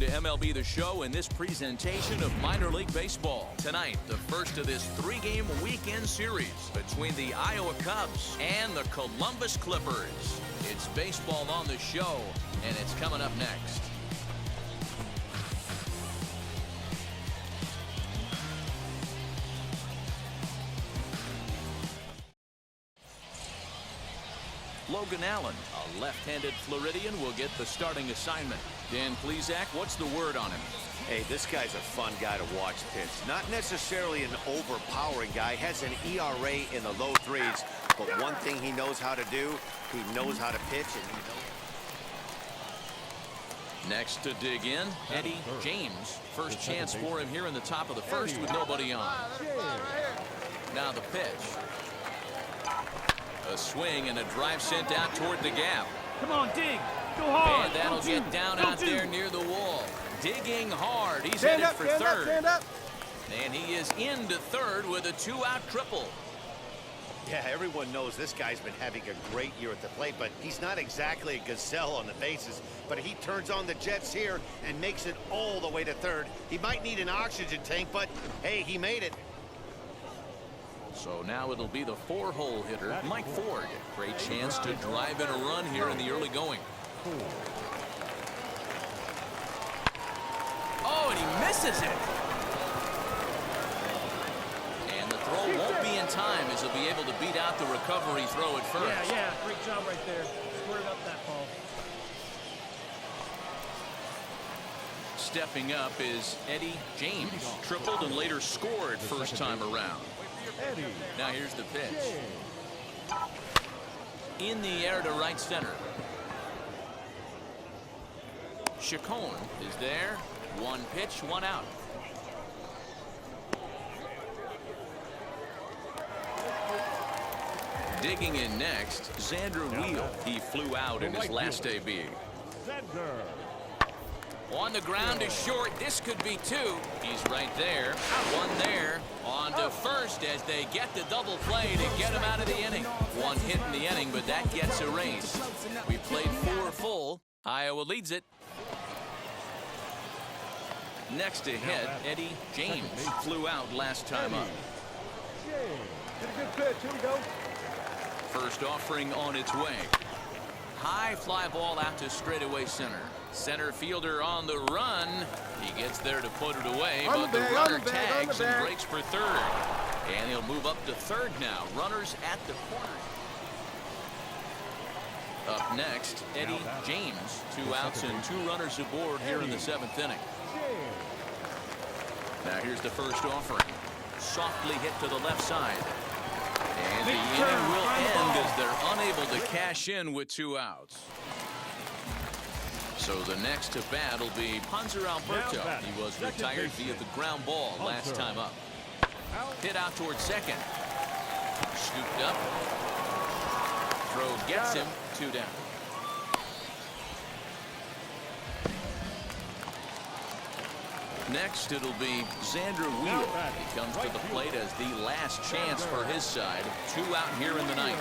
welcome to MLB The Show and this presentation of minor league baseball. Tonight, the first of this three-game weekend series between the Iowa Cubs and the Columbus Clippers. It's baseball on the show, and it's coming up next. Logan Allen, a left-handed Floridian, will get the starting assignment. Dan Plesac, what's the word on him? Hey, this guy's a fun guy to watch pitch. Not necessarily an overpowering guy. Has an ERA in the low threes. But one thing he knows how to do, he knows how to pitch. Next to dig in, Eddie James. First chance for him here in the top of the first with nobody on. Now the pitch. A swing and a drive sent out toward the gap. Come on, dig. Go hard. And that'll get down out there near the wall. Digging hard. He's headed for third. Stand up. And he is into third with a two-out triple. Yeah, everyone knows this guy's been having a great year at the plate, but he's not exactly a gazelle on the bases. But he turns on the jets here and makes it all the way to third. He might need an oxygen tank, but hey, he made it. So now it'll be the four-hole hitter, Mike Ford. Great chance to drive in a run here in the early going. Oh, and he misses it. And the throw won't be in time as he'll be able to beat out the recovery throw at first. Yeah, great job right there. Squared up that ball. Stepping up is Eddie James. Tripled and later scored first time around. Now here's the pitch. In the air to right center. Chacon is there. One pitch, one out. Digging in next, Xander Wheel. He flew out in his last debut. On the ground is short. This could be two. He's right there. One there. On to first as they get the double play to get him out of the inning. One hit in the inning, but that gets erased. We played 4 full. Iowa leads it. Next to hit, Eddie James flew out last time up. Get a good pitch. Here we go. First offering on its way. High fly ball out to straightaway center. Center fielder on the run. He gets there to put it away, but the runner tags and breaks for third. And he'll move up to third now. Runners at the corner. Up next, Eddie James. 2 outs and 2 runners aboard here in the 7th inning. Now here's the first offering. Softly hit to the left side. And the inning will end as they're unable to cash in with 2 outs. So the next to bat will be Panzer Alberto. He was retired via the ground ball last time up. Hit out towards second. Scooped up. Throw gets him. 2 down. Next, it'll be Xander Wheel. He comes to the plate as the last chance for his side. 2 out here in the 9th.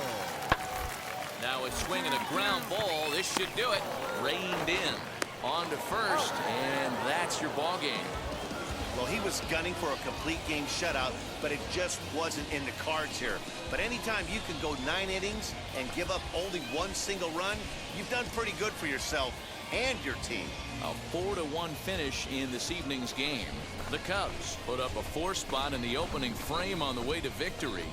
Now a swing and a ground ball. This should do it. Reined in. On to first, and that's your ball game. Well, he was gunning for a complete game shutout, but it just wasn't in the cards here. But anytime you can go 9 innings and give up only 1 single run, you've done pretty good for yourself and your team. A 4-1 finish in this evening's game. The Cubs put up a 4 spot in the opening frame on the way to victory.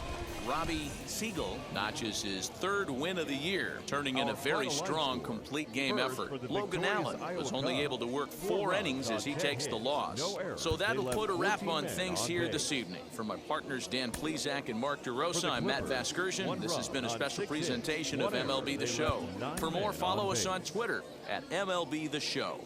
Robbie Siegel notches his 3rd win of the year, turning in a very strong complete game effort. Logan Allen was only able to work 4 innings as he takes the loss. So that'll put a wrap on things here this evening. For my partners Dan Plesac and Mark DeRosa, I'm Matt Vasgersian. This has been a special presentation of MLB The Show. For more, follow us on Twitter at MLB The Show.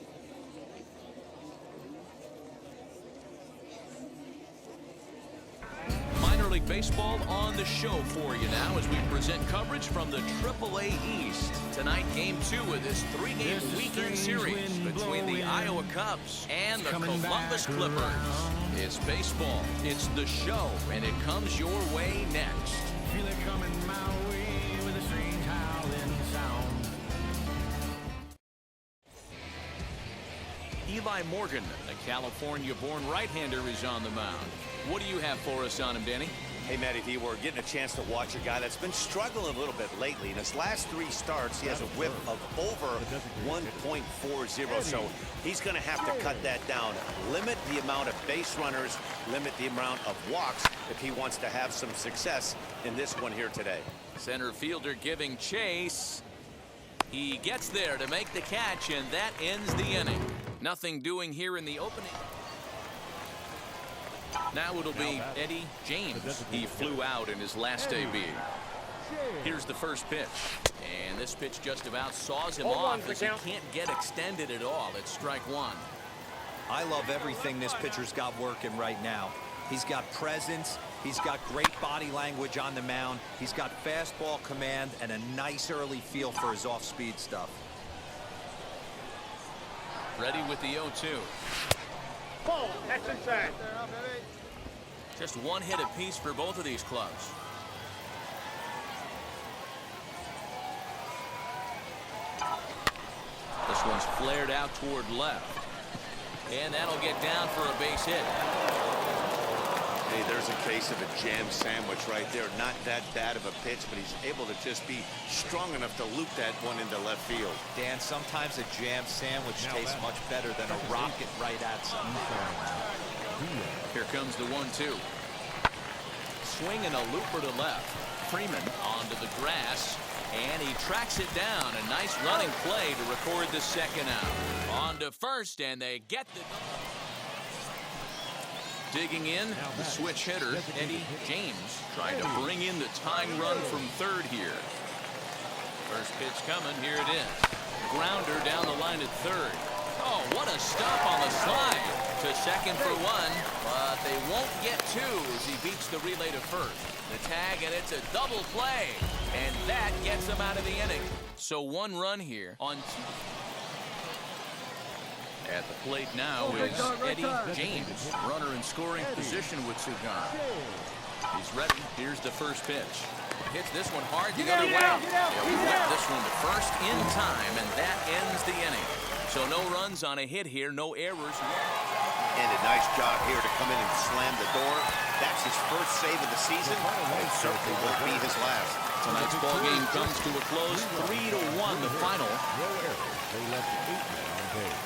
League Baseball on the show for you now as we present coverage from the AAA East. Tonight, Game 2 of this 3-game weekend series between the Iowa Cubs and the Columbus Clippers. It's baseball, it's the show, and it comes your way next. Feel it coming my way with a strange howling sound. Eli Morgan, a California-born right-hander, is on the mound. What do you have for us on him, Danny? Hey, Matty D, we're getting a chance to watch a guy that's been struggling a little bit lately. In his last 3 starts, he has a whip of over 1.40, so he's going to have to cut that down. Limit the amount of base runners, limit the amount of walks if he wants to have some success in this one here today. Center fielder giving chase. He gets there to make the catch, and that ends the inning. Nothing doing here in the opening. Now it'll be Eddie James. He flew out in his last AB. Here's the first pitch. And this pitch just about saws him off as he can't get extended at all. It's strike one. I love everything this pitcher's got working right now. He's got presence. He's got great body language on the mound. He's got fastball command and a nice early feel for his off-speed stuff. Ready with the 0-2. Ball. That's inside. Just one hit apiece for both of these clubs. This one's flared out toward left. And that'll get down for a base hit. Hey, there's a case of a jam sandwich right there. Not that bad of a pitch, but he's able to just be strong enough to loop that one into left field. Dan, sometimes a jam sandwich tastes much better than a rocket right at something. Here comes the 1-2. Swing and a looper to left. Freeman onto the grass, and he tracks it down. A nice running play to record the second out. On to first, and they get the... Digging in, the switch hitter, Eddie James, trying to bring in the tying run from third here. First pitch coming, here it is. Grounder down the line at third. Oh, what a stop on the slide. To second for one, but they won't get two as he beats the relay to first. The tag, and it's a double play. And that gets them out of the inning. So one run here on two. At the plate now is Eddie James, runner in scoring position with Sugan. He's ready. Here's the first pitch. Hits this one hard the other way. He'll whip this one to first in time, and that ends the inning. So no runs on a hit here, no errors. And a nice job here to come in and slam the door. That's his first save of the season. It certainly will be his last. Tonight's ball game comes to a close, 3-1 the final. They left 8 men on base.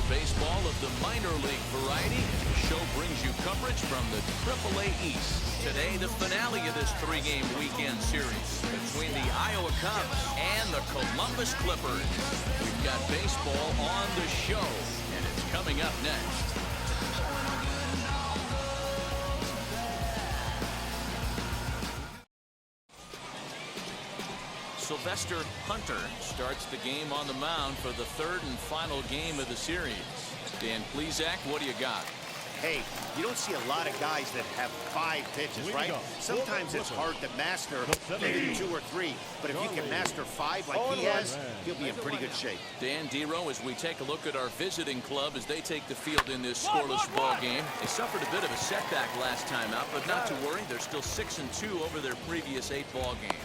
Baseball of the minor league variety. The show brings you coverage from the AAA East. Today, the finale of this 3-game weekend series between the Iowa Cubs and the Columbus Clippers. We've got baseball on the show, and it's coming up next. Sylvester Hunter starts the game on the mound for the third and final game of the series. Dan Plesac, what do you got? Hey, you don't see a lot of guys that have 5 pitches, right? Sometimes it's hard to master maybe 2 or 3, but if you can master 5 like he has, he'll be in pretty good shape. Dan Dero, as we take a look at our visiting club as they take the field in this scoreless ball game. They suffered a bit of a setback last time out, but not to worry. They're still 6-2 over their previous 8 ball games.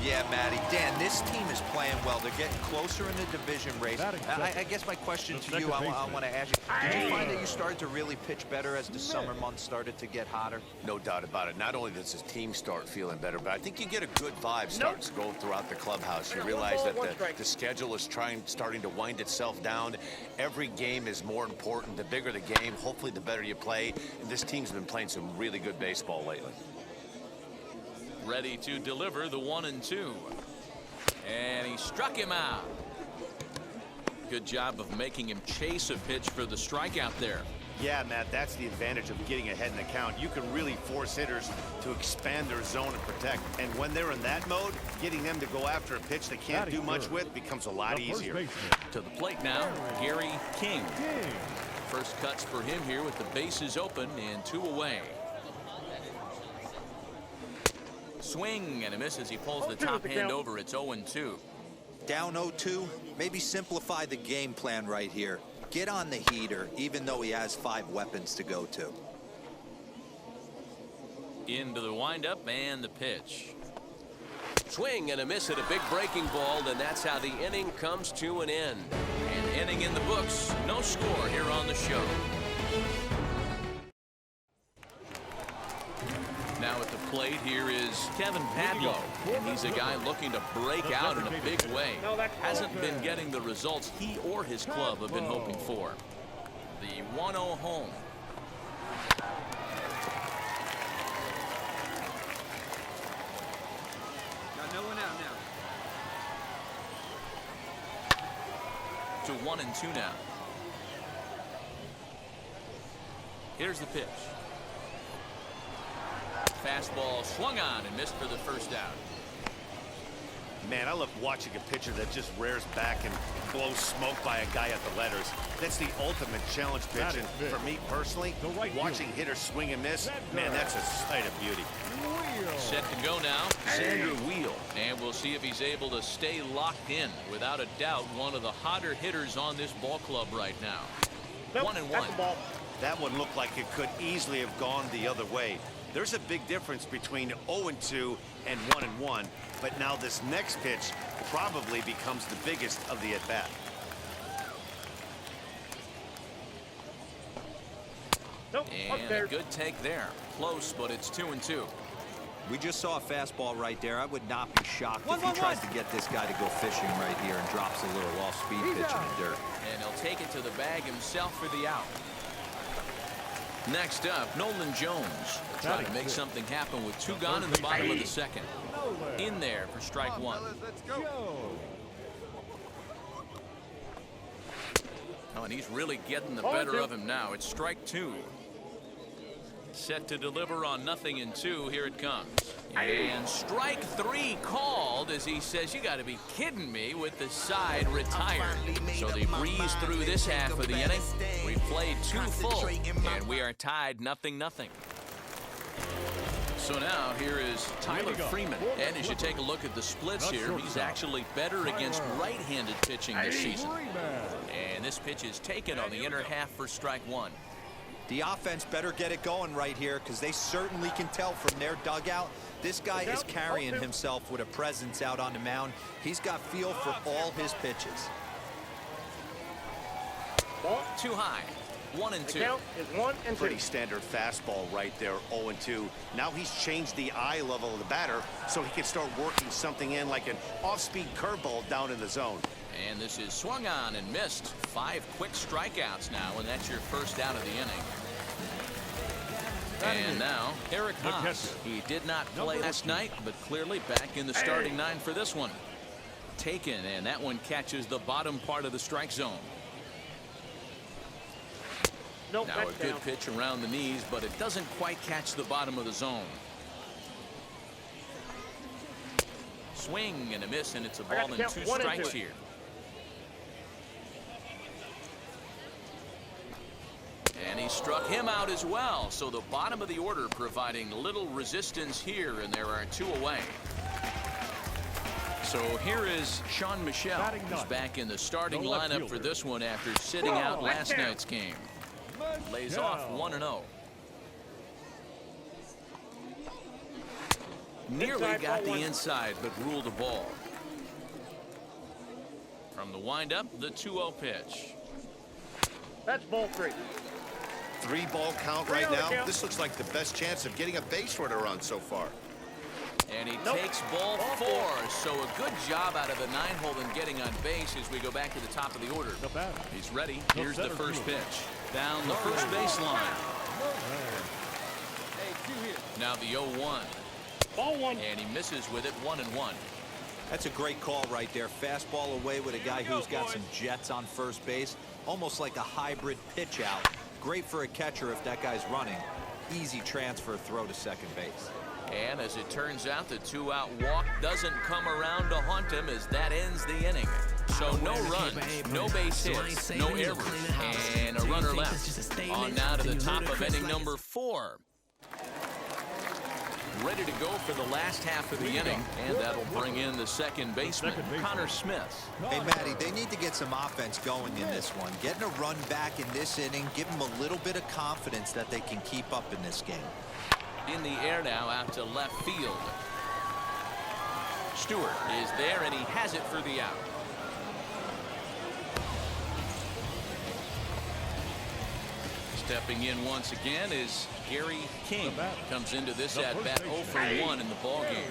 Yeah, Matty. Dan, this team is playing well. They're getting closer in the division race. I guess my question to you, I want to ask you, did you find that you started to really pitch better as the summer months started to get hotter? No doubt about it. Not only does his team start feeling better, but I think you get a good vibe starting to go throughout the clubhouse. You realize that the schedule is starting to wind itself down. Every game is more important. The bigger the game, hopefully the better you play. And this team's been playing some really good baseball lately. Ready to deliver the 1-2. And he struck him out. Good job of making him chase a pitch for the strikeout there. Yeah, Matt, that's the advantage of getting ahead in the count. You can really force hitters to expand their zone and protect. And when they're in that mode, getting them to go after a pitch they can't do much with becomes a lot easier. To the plate now, Gary King. First cuts for him here with the bases open and 2 away. Swing and a miss as he pulls the top hand over. It's 0-2. Down 0-2, maybe simplify the game plan right here. Get on the heater, even though he has 5 weapons to go to. Into the windup and the pitch. Swing and a miss at a big breaking ball, and that's how the inning comes to an end. An inning in the books. No score here on the show. Now at the plate here is Kevin Padlo, and he's a guy looking to break out in a big way. Hasn't been getting the results he or his club have been hoping for. The 1-0 home. Got no one out now. To 1-2 now. Here's the pitch. Fastball swung on and missed for the first out. Man, I love watching a pitcher that just rears back and blows smoke by a guy at the letters. That's the ultimate challenge pitch. And for me personally, watching hitters swing and miss, man, that's a sight of beauty. Set to go now, Xander Wheel. And we'll see if he's able to stay locked in. Without a doubt, one of the hotter hitters on this ball club right now. 1-1. That one looked like it could easily have gone the other way. There's a big difference between 0-2 and 1-1, but now this next pitch probably becomes the biggest of the at-bat. And a good take there. Close, but it's 2-2. We just saw a fastball right there. I would not be shocked if he tries to get this guy to go fishing right here and drops a little off-speed pitch in the dirt. And he'll take it to the bag himself for the out. Next up, Nolan Jones trying to make something happen with 2 gone in the bottom of the second. In there for strike 1. Oh, and he's really getting the better of him now. It's strike 2. Set to deliver on 0-2. Here it comes. And strike 3 called as he says, you got to be kidding me, with the side retired. So they breeze through this half of the inning. We played 2 full, and we are tied 0-0. So now here is Tyler Freeman. And as you take a look at the splits here, he's actually better against right-handed pitching this season. And this pitch is taken on the inner half for strike 1. The offense better get it going right here, because they certainly can tell from their dugout. This guy is carrying himself with a presence out on the mound. He's got feel for all his pitches. Too high. 1-2. Count is 1-2. Pretty standard fastball right there, 0-2. Now he's changed the eye level of the batter so he can start working something in like an off-speed curveball down in the zone. And this is swung on and missed. 5 quick strikeouts now, and that's your first out of the inning. And now, Eric Haas. He did not play last night, but clearly back in the starting 9 for this one. Taken, and that one catches the bottom part of the strike zone. Now a good pitch around the knees, but it doesn't quite catch the bottom of the zone. Swing and a miss, and it's a ball and 2 strikes here. And he struck him out as well. So the bottom of the order providing little resistance here, and there are 2 away. So here is Sean Michel. He's back in the starting lineup for this one after sitting out last night's game. Lays off 1-0. Nearly got the inside, but ruled a ball. From the windup, the 2-0 pitch. That's ball 3. 3-ball count right now. This looks like the best chance of getting a base runner on so far. And he takes ball 4. So a good job out of the 9-hole in getting on base as we go back to the top of the order. He's ready. Here's the first pitch. Down the first baseline. Now the 0-1. Ball 1. And he misses with it, 1-1. That's a great call right there. Fastball away with a guy who's got some jets on first base. Almost like a hybrid pitch out. Great for a catcher if that guy's running. Easy transfer throw to second base. And as it turns out, the 2-out walk doesn't come around to haunt him as that ends the inning. So no runs, no base hits, no errors, and a runner left. On now to the top of inning number 4. Ready to go for the last half of the inning, and that'll bring in the second baseman, Connor Smith. Hey, Matty, they need to get some offense going in this one. Getting a run back in this inning, give them a little bit of confidence that they can keep up in this game. In the air now out to left field. Stewart is there, and he has it for the out. Stepping in once again is Gary King. Comes into this at-bat 0 for 1 in the ballgame.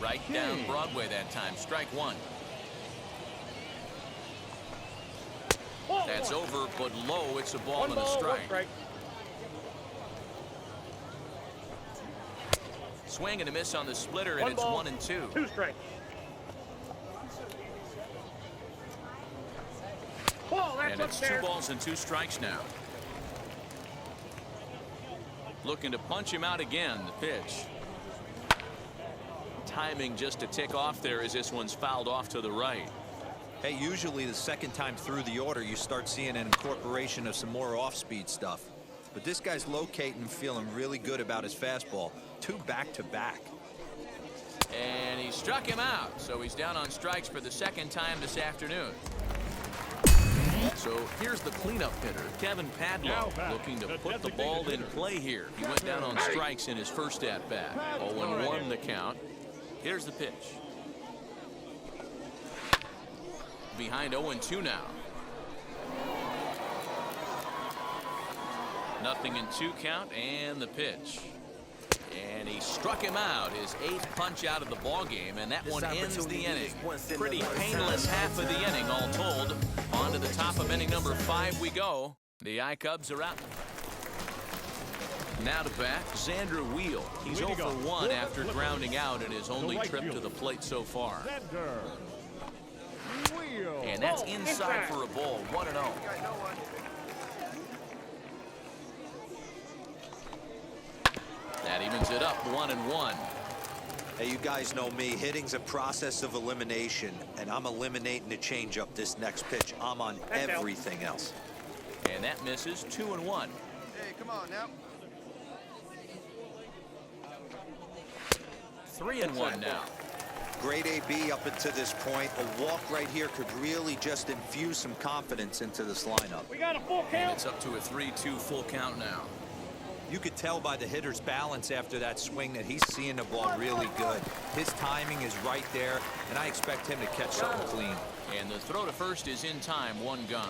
Right down Broadway that time. Strike one. That's over, but low. It's a ball and a strike. Swing and a miss on the splitter, and it's 1 and 2. 2 strikes. And it's 2 balls and 2 strikes now. Looking to punch him out again. The pitch. Timing just a tick off there as this one's fouled off to the right. Hey, usually the second time through the order, you start seeing an incorporation of some more off-speed stuff. But this guy's locating, feeling really good about his fastball. 2 back-to-back. And he struck him out, so he's down on strikes for the second time this afternoon. So here's the cleanup hitter, Kevin Padlow, looking to put the ball in play here. He went down on strikes in his first at-bat. 0-1 the count. Here's the pitch. Behind 0-2 now. 0-2 count, and the pitch. And he struck him out, his 8th punch out of the ball game, and that one ends the inning. Pretty painless half of the inning, all told. On to the top of inning number 5 we go. The I-Cubs are out. Now to bat, Xander Wheel. He's 0 for 1 after grounding out in his only trip to the plate so far. And that's inside for a ball, 1-0. That evens it up, 1-1. Hey, you guys know me. Hitting's a process of elimination, and I'm eliminating the changeup this next pitch. I'm on everything else. And that misses, 2-1. Hey, come on now. 3-1 now. Great AB up until this point. A walk right here could really just infuse some confidence into this lineup. We got a full And count. it's up to a 3-2 full count now. You could tell by the hitter's balance after that swing that he's seeing the ball really good. His timing is right there, and I expect him to catch something clean. And the throw to first is in time, 1 gone.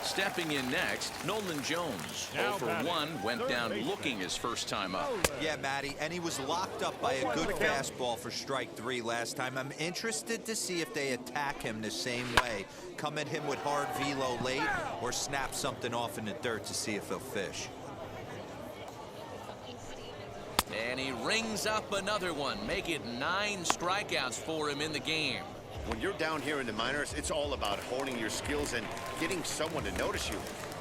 Stepping in next, Nolan Jones. 0 for 1, went down looking his first time up. Yeah, Matty, and he was locked up by a good fastball for strike 3 last time. I'm interested to see if they attack him the same way. Come at him with hard velo late or snap something off in the dirt to see if he'll fish. And he rings up another one, make it 9 strikeouts for him in the game. When you're down here in the minors, it's all about honing your skills and getting someone to notice you.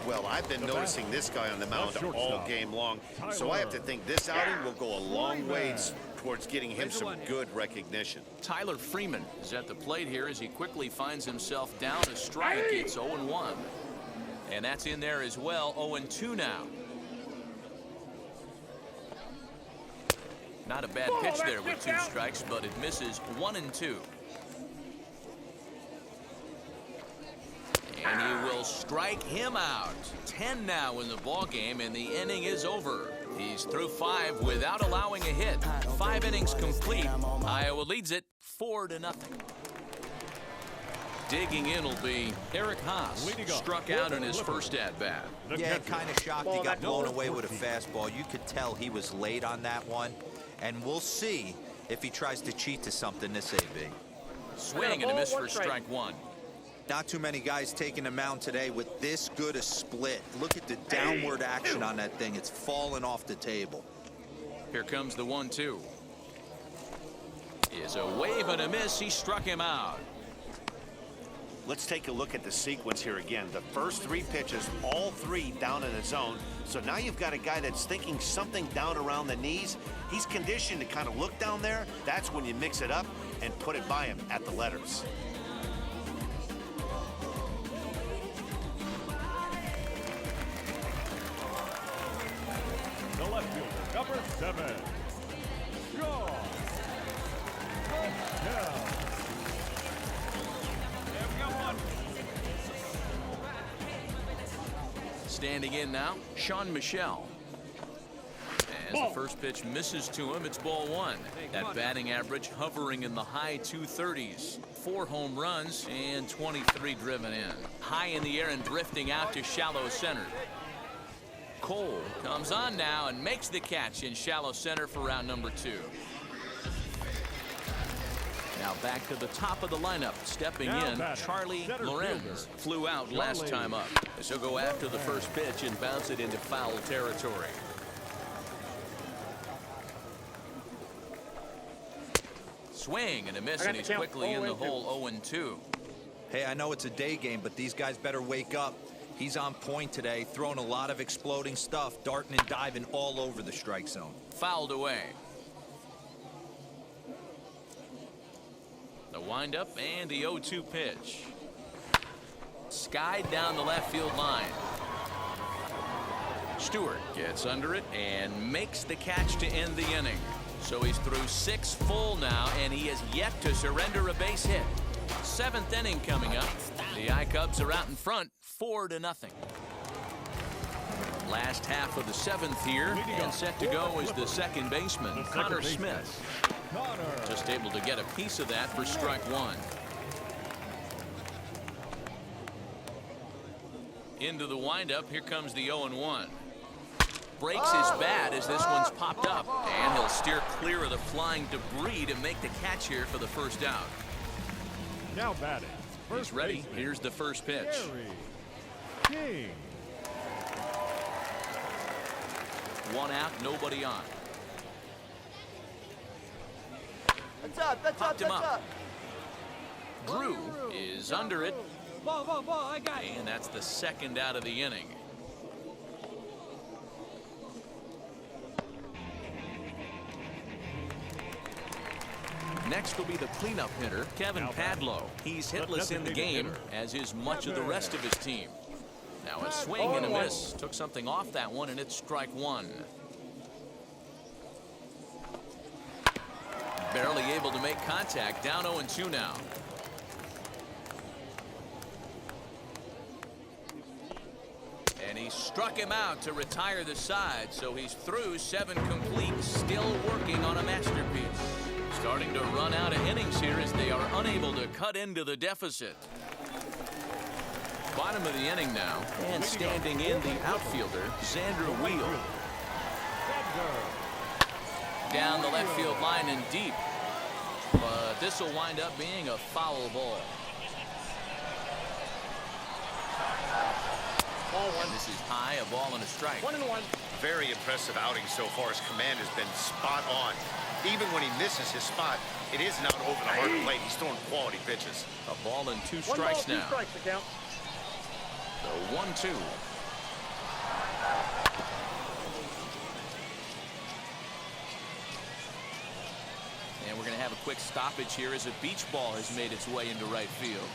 Well, I've been noticing this guy on the mound all game long, so I have to think this outing will go a long ways towards getting him some good recognition. Tyler Freeman is at the plate here as he quickly finds himself down a strike. It's 0-1. And that's in there as well, 0-2 now. Not a bad pitch there with 2 strikes, but it misses, 1-2. And he will strike him out. 10 now in the ball game, and the inning is over. He's through 5 without allowing a hit. 5 innings complete. Iowa leads it 4-0. Digging in will be Eric Haas. Struck out in his first at-bat. Yeah, kind of shocked he got blown away with a fastball. You could tell he was late on that one. And we'll see if he tries to cheat to something this AB. Swing and a miss for strike 1. Not too many guys taking the mound today with this good a split. Look at the downward action on that thing. It's falling off the table. Here comes the 1-2. Is a wave and a miss. He struck him out. Let's take a look at the sequence here again. The first 3 pitches, all 3 down in the zone. So now you've got a guy that's thinking something down around the knees. He's conditioned to kind of look down there. That's when you mix it up and put it by him at the letters. The left fielder, number 7, Shawn Michel. Standing in now, Shawn Michel. As the first pitch misses to him, it's ball one. That batting average hovering in the high 230s. 4 home runs and 23 driven in. High in the air and drifting out to shallow center. Cole comes on now and makes the catch in shallow center for round number 2. Now back to the top of the lineup. Stepping in, Charlie Lorenz. Flew out last time up. So go after the first pitch and bounce it into foul territory. Swing and a miss, and he's quickly in the hole 0-2. Hey, I know it's a day game, but these guys better wake up. He's on point today, throwing a lot of exploding stuff, darting and diving all over the strike zone. Fouled away. The windup and the 0-2 pitch. Skied down the left field line. Stewart gets under it and makes the catch to end the inning. So he's through 6 full now, and he has yet to surrender a base hit. 7th inning coming up. The I-Cubs are out in front, 4-0. Last half of the 7th here, and set to go is the second baseman, Connor Smith. Just able to get a piece of that for strike 1. Into the windup, here comes the 0-1. Breaks his bat as this one's popped up, and he'll steer clear of the flying debris to make the catch here for the first out. Now batting. He's ready. Here's the first pitch. King. 1 out, nobody on. That's up. Drew is under it, Ball, I got it. and that's the second out of the inning. Next will be the cleanup hitter, Kevin Padlo. He's hitless in the game, as is much of the rest of his team. Now a swing and a miss. Took something off that one, and it's strike 1. Barely able to make contact. Down 0-2 now. And he struck him out to retire the side, so he's through 7 complete, still working on a masterpiece. Starting to run out of innings here as they are unable to cut into the deficit. Bottom of the inning now, and standing in the outfielder, Xander Wheel. Down the left field line and deep, but this will wind up being a foul ball. Ball 1. This is high, a ball and a strike. 1-1. Very impressive outing so far. His command has been spot on. Even when he misses his spot, it isn't out over the hard plate. He's throwing quality pitches. A ball and 2 1 strikes ball, 2 now. strikes the count. The 1-2. And we're going to have a quick stoppage here as a beach ball has made its way into right field.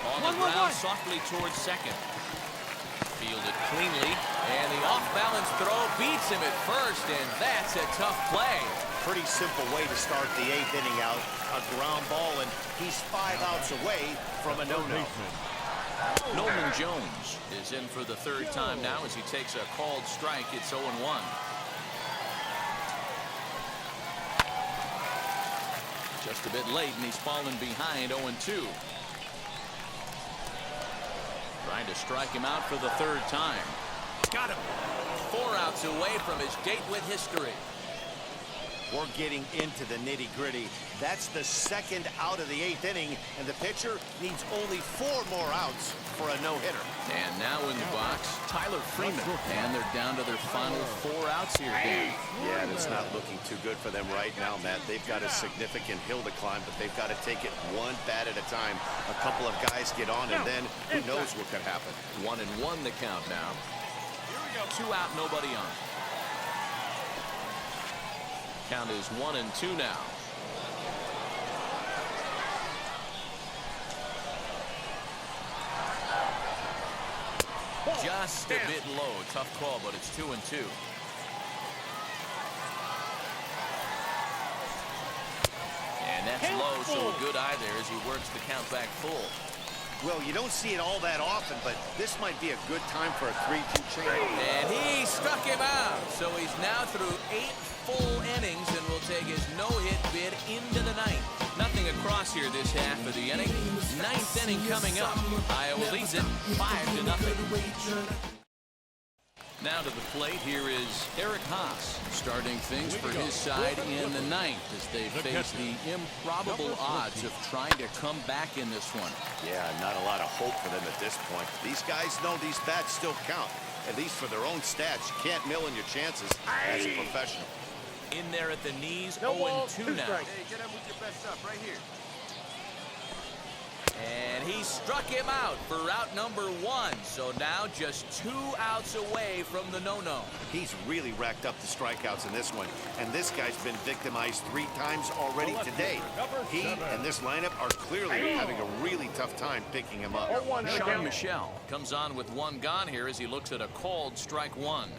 On the ground, softly towards second. Fielded cleanly, and the off-balance throw beats him at first, and that's a tough play. Pretty simple way to start the 8th inning out. A ground ball, and he's 5 outs away from a no-no. Nolan Jones is in for the 3rd time now as he takes a called strike. It's 0-1. Just a bit late, and he's fallen behind 0-2. Trying to strike him out for the 3rd time. Got him. 4 outs away from his date with history. We're getting into the nitty-gritty. That's the 2nd out of the 8th inning, and the pitcher needs only 4 more outs for a no-hitter. And now in the box, Tyler Freeman. And they're down to their final 4 outs here, Dan. Yeah, and it's not looking too good for them right now, Matt. They've got a significant hill to climb, but they've got to take it 1 bat at a time. A couple of guys get on, and then who knows what could happen. 1-1 the count now. Here we go. 2 out, nobody on. Count is 1-2 now. Just a bit low. Tough call, but it's 2-2. And that That's low, so a good eye there as he works the count back full. Well, you don't see it all that often, but this might be a good time for a 3-2 change. And he struck him out. So he's now through 8 full innings and will take his no-hit bid into the ninth. Nothing across here this half of the inning. Ninth inning coming up. Iowa leads it 5-0. Now to the plate, here is Eric Haas starting things for his side in the ninth as they face the improbable odds of trying to come back in this one. Yeah, not a lot of hope for them at this point. These guys know these bats still count, at least for their own stats. You can't mill in your chances as a professional. In there at the knees, No ball, 0-2 2 now. strikes. Hey, get him with your best stuff right here. And he struck him out for route number 1. So now just 2 outs away from the no-no. He's really racked up the strikeouts in this one, and this guy's been victimized 3 times already today. He and this lineup are clearly having a really tough time picking him up. 0-1 Sean down. Michelle comes on with 1 gone here as he looks at a called strike 1.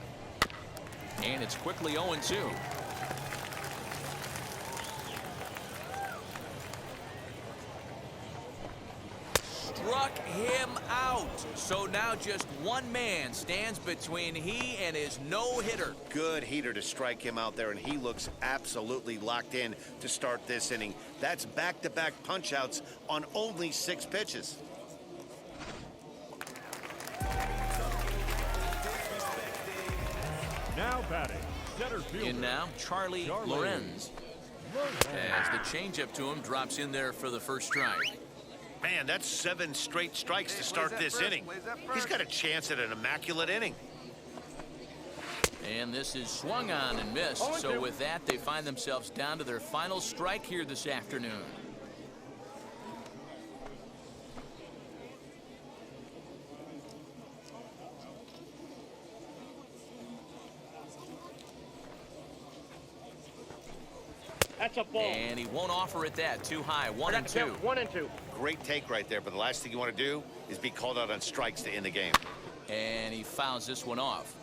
And it's quickly 0-2. Struck him out. So now just 1 man stands between he and his no-hitter. Good heater to strike him out there, and he looks absolutely locked in to start this inning. That's back-to-back punch-outs on only 6 pitches. Now batting, center fielder. In now, Charlie Lorenz. As the changeup to him drops in there for the first strike. Man, that's 7 straight strikes to start this inning. He's got a chance at an immaculate inning. And this is swung on and missed. So with that, they find themselves down to their final strike here this afternoon. That's a ball. And he won't offer it that. Too high. 1-2. 1-2. Great take right there, but the last thing you want to do is be called out on strikes to end the game. And he fouls this one off.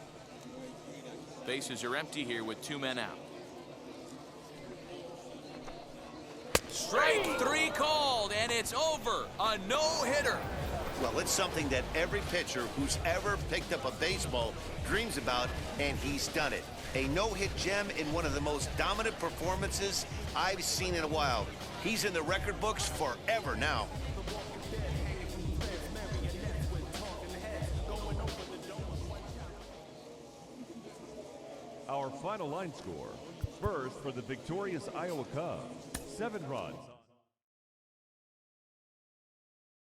Bases are empty here with 2 men out. Strike 3 called, and it's over. A no-hitter. Well, it's something that every pitcher who's ever picked up a baseball dreams about, and he's done it. A no-hit gem in one of the most dominant performances I've seen in a while. He's in the record books forever now. Our final line score. First for the victorious Iowa Cubs, 7 runs.